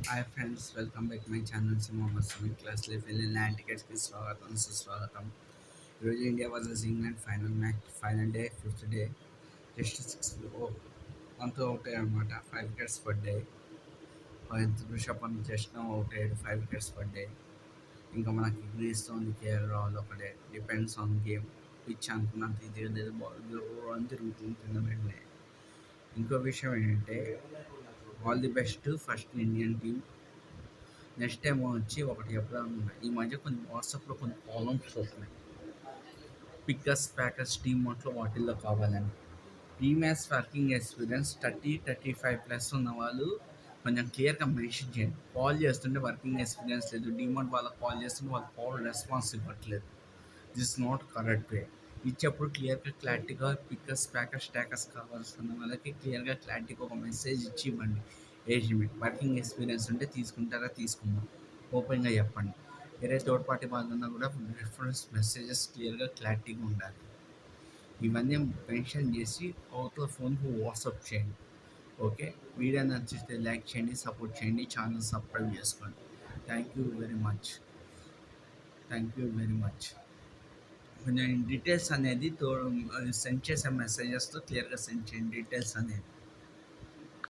Hi friends, welcome back my channel Mohammed Sameer class life land టికెట్స్కి స్వాగతం సుస్వాగతం. ఈరోజు India versus England final match, final day, fifth day. Just 6 out అనమాట. 5 wickets పడ్డాయి. Rishabh Pant just out అయ్యాడు, 5 wickets పడ్డాయి. ఇంకా మనకి గ్రీస్తో ఉంది కేఎల్ రాహుల్ ఒకటే. Depends on game. పిచ్ అనుకున్నంత ఇది లేదు, బాల్ అని తిరుగుతుంది కింద వెంటనే. ఇంకో విషయం ఏంటంటే, all the best first Indian team. Next time వచ్చి ఒకటి చెప్దామన్నా, ఈ మధ్య కొన్ని వాట్సాప్లో కొన్ని కాలమ్స్ వస్తున్నాయి, పిక్కర్స్ ప్యాకర్స్ టీమ్ మొత్తం వాటిల్లో కావాలని. ప్రీమియర్స్ వర్కింగ్ ఎక్స్పీరియన్స్ 30-35+ ఉన్న వాళ్ళు కొంచెం క్లియర్గా మెన్షన్ చేయండి. కాల్ చేస్తుంటే వర్కింగ్ ఎక్స్పీరియన్స్ లేదు, డిమాండ్ వాళ్ళకి కాల్ చేస్తుంటే వాళ్ళు కాల్ రెస్పాన్స్ ఇవ్వట్లేదు. This not correct way. ఇచ్చేప్పుడు క్లియర్గా క్లారిటీగా పిక్కర్స్ ప్యాకర్స్ స్టాకర్స్ కావాల్సిన వాళ్ళకి క్లియర్గా క్లారిటీగా ఒక మెసేజ్ ఇచ్చి ఇవ్వండి. ఏజ్ లిమిట్, వర్కింగ్ ఎక్స్పీరియన్స్ ఉంటే తీసుకుంటారా తీసుకుందాం, ఓపెన్గా చెప్పండి. వేరే థర్డ్ పార్టీ వాళ్ళన్నా కూడా రిఫరెన్స్ మెసేజెస్ క్లియర్గా క్లారిటీగా ఉండాలి. ఇవన్నీ మెన్షన్ చేసి అవతల ఫోన్కి వాట్సాప్ చేయండి. ఓకే, వీడియో నచ్చితే లైక్ చేయండి, సపోర్ట్ చేయండి, ఛానల్ సబ్స్క్రైబ్ చేసుకోండి. Thank you very much. కొంచెం డీటెయిల్స్ అనేది సెండ్ చేసే మెసేజెస్తో క్లియర్గా సెండ్ చేయండి డీటెయిల్స్ అనేది.